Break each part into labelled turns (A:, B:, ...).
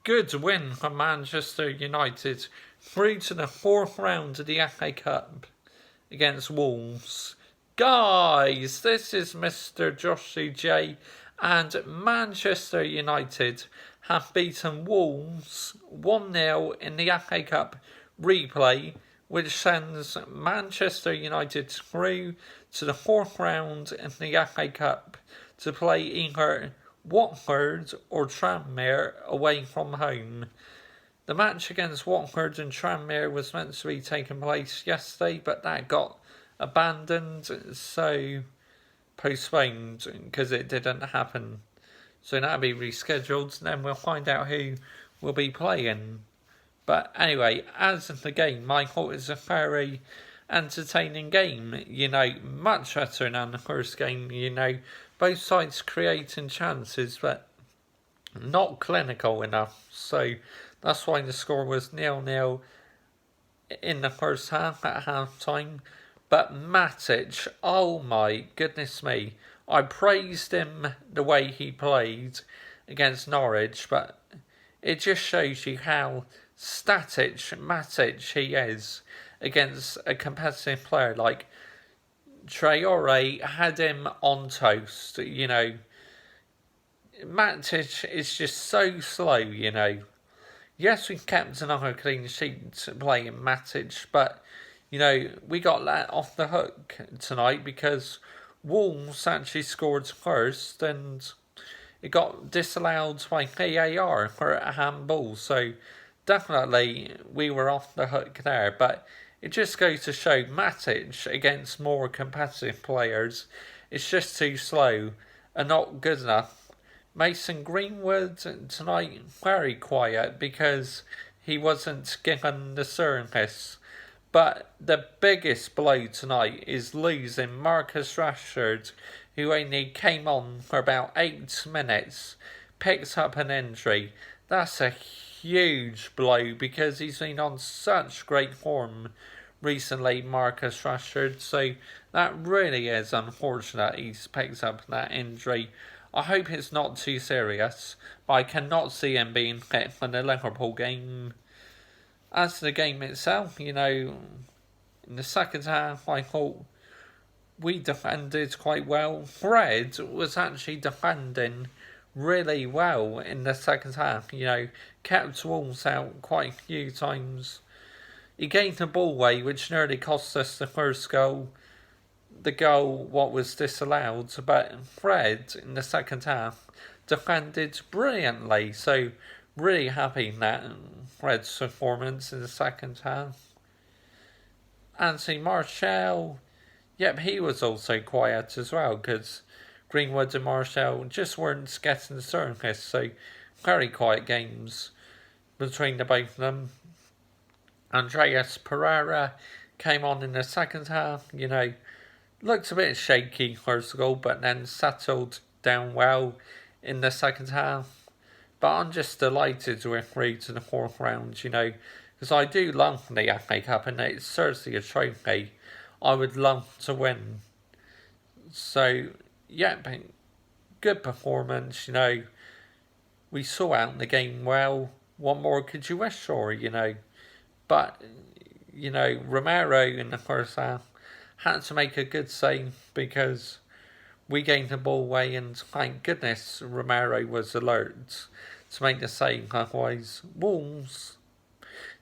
A: good win for Manchester United through to the fourth round of the FA Cup against Wolves. Guys, this is Mr. Joshy J, and Manchester United have beaten Wolves 1-0 in the FA Cup replay, which sends Manchester United through to the fourth round in the FA Cup to play either Watford or Tranmere away from home. The match against Watford and Tranmere was meant to be taking place yesterday, but that got abandoned, so postponed because it didn't happen. So that'll be rescheduled, and then we'll find out who will be playing. But anyway, as of the game, I thought it was a very entertaining game. Much better than the first game. Both sides creating chances, but not clinical enough. So that's why the score was 0-0 in the first half at half time. But Matic, oh my goodness me, I praised him the way he played against Norwich, but it just shows you how static Matic he is against a competitive player like Traore. Had him on toast. Matic is just so slow. Yes, we kept another clean sheet playing Matic, but we got let off the hook tonight because Wolves actually scored first, and it got disallowed by VAR for a handball. So definitely we were off the hook there, but it just goes to show Matic against more competitive players, it's just too slow and not good enough. Mason Greenwood tonight, very quiet because he wasn't given the service. But the biggest blow tonight is losing Marcus Rashford, who only came on for about 8 minutes, picked up an injury. That's a huge blow because he's been on such great form recently, Marcus Rashford. So that really is unfortunate he's picked up that injury. I hope it's not too serious, but I cannot see him being fit for the Liverpool game. As to the game itself, in the second half, I thought we defended quite well. Fred was actually defending really well in the second half, kept Wolves out quite a few times. He gave the ball away, which nearly cost us the first goal. The goal, what was disallowed, but Fred in the second half defended brilliantly, so really happy that Fred's performance in the second half. Anthony Martial, he was also quiet as well because Greenwood and Martial just weren't getting the service, so very quiet games between the both of them. Andreas Pereira came on in the second half, looked a bit shaky first goal, but then settled down well in the second half. But I'm just delighted we're through to the fourth round, because I do love the FA Cup and it's certainly a trophy I would love to win. So, good performance, we saw out the game well. What more could you wish for, But, Romero in the first half had to make a good save because we gave the ball away, and thank goodness Romero was alert to make the save. Otherwise, Wolves,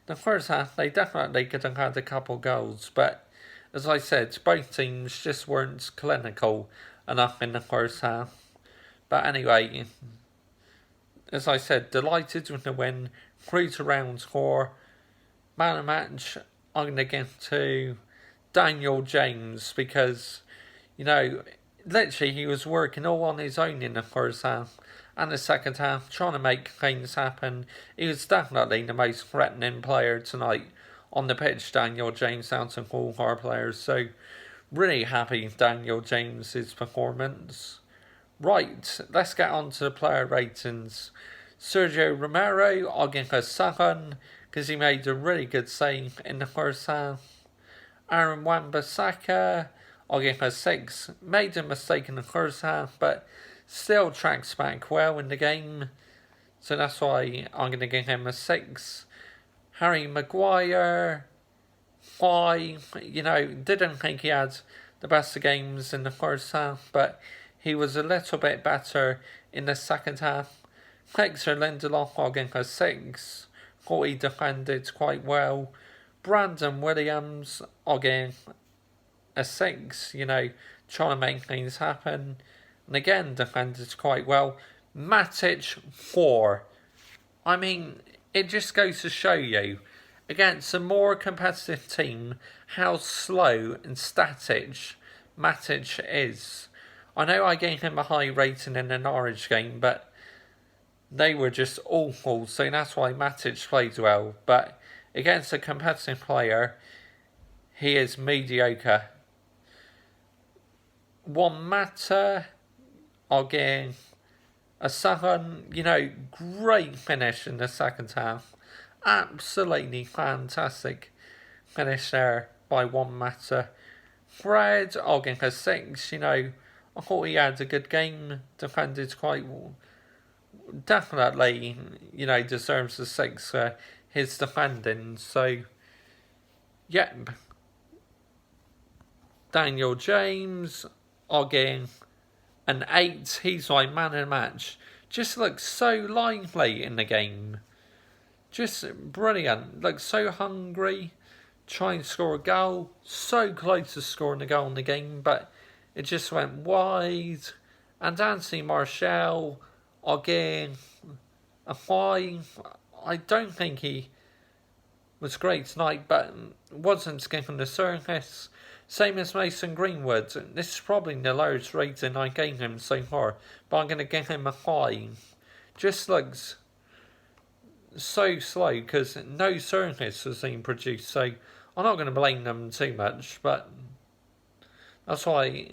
A: the first half, they definitely could have had a couple goals, but as I said, both teams just weren't clinical enough in the first half. But anyway, as I said, delighted with the win, through to round 4. Man of match, I'm going to give to Daniel James because, literally he was working all on his own in the first half and the second half, trying to make things happen. He was definitely the most threatening player tonight on the pitch, Daniel James, out of all our players. So, really happy Daniel James's performance. Right, let's get on to the player ratings. Sergio Romero, I'll give a 7 because he made a really good save in the first half. Aaron Wan-Bissaka, I'll give a 6. Made a mistake in the first half, but still tracks back well in the game. So that's why I'm going to give him a 6. Harry Maguire, why? Didn't think he had the best of games in the first half, but he was a little bit better in the second half. Hector Lindelof, I'll give him a 6. Thought he defended quite well. Brandon Williams, I'll give a 6, trying to make things happen. And again, defended quite well. Matic, 4. I mean, it just goes to show you, against a more competitive team, how slow and static Matic is. I know I gave him a high rating in the Norwich game, but they were just awful, so that's why Matic played well. But against a competitive player, he is mediocre. One matter, I'll give a 7. Great finish in the second half. Absolutely fantastic finish there by one matter. Fred, I'll give a 6. I thought he had a good game. Defended quite well. Definitely, deserves a 6 for his defending. So, yep. Daniel James, I'll give an 8. He's my man of the match. Just looks so lively in the game. Just brilliant. Looks so hungry. Trying to score a goal. So close to scoring a goal in the game, but it just went wide. And Anthony Martial, I'll give a 5. I don't think he was great tonight, but wasn't given the service. Same as Mason Greenwood. This is probably the lowest rating I gave him so far, but I'm going to give him a 5. Just looks so slow because no service was being produced, so I'm not going to blame them too much, but that's why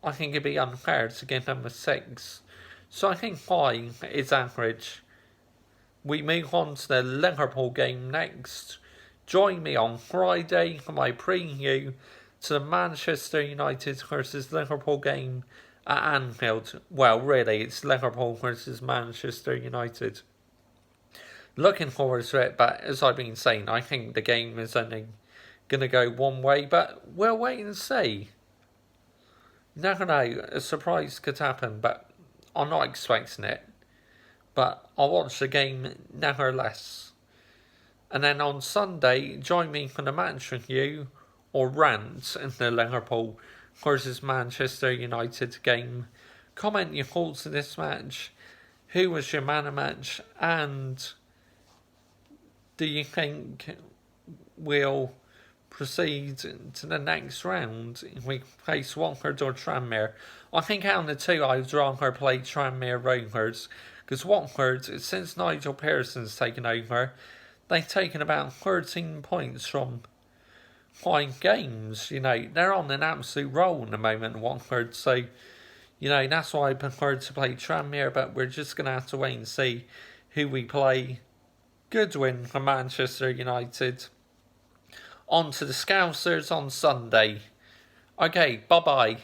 A: I think it'd be unfair to give them a 6. So I think 5 is average. We move on to the Liverpool game next. Join me on Friday for my preview to the Manchester United versus Liverpool game at Anfield. Well, really, it's Liverpool versus Manchester United. Looking forward to it, but as I've been saying, I think the game is only going to go one way, but we'll wait and see. Never know, a surprise could happen, but I'm not expecting it. But I'll watch the game nevertheless. And then on Sunday, join me for the match review or rant in the Liverpool versus Manchester United game. Comment your thoughts on this match. Who was your man of match? And do you think we'll proceed to the next round if we face Watford or Tranmere? I think out of the two, I'd rather play Tranmere Rovers, because Watford, since Nigel Pearson's taken over, they've taken about 13 points from 5 games. They're on an absolute roll in the moment, Watford. So, that's why I prefer to play Tranmere, but we're just going to have to wait and see who we play. Good win for Manchester United. On to the Scousers on Sunday. Okay, bye-bye.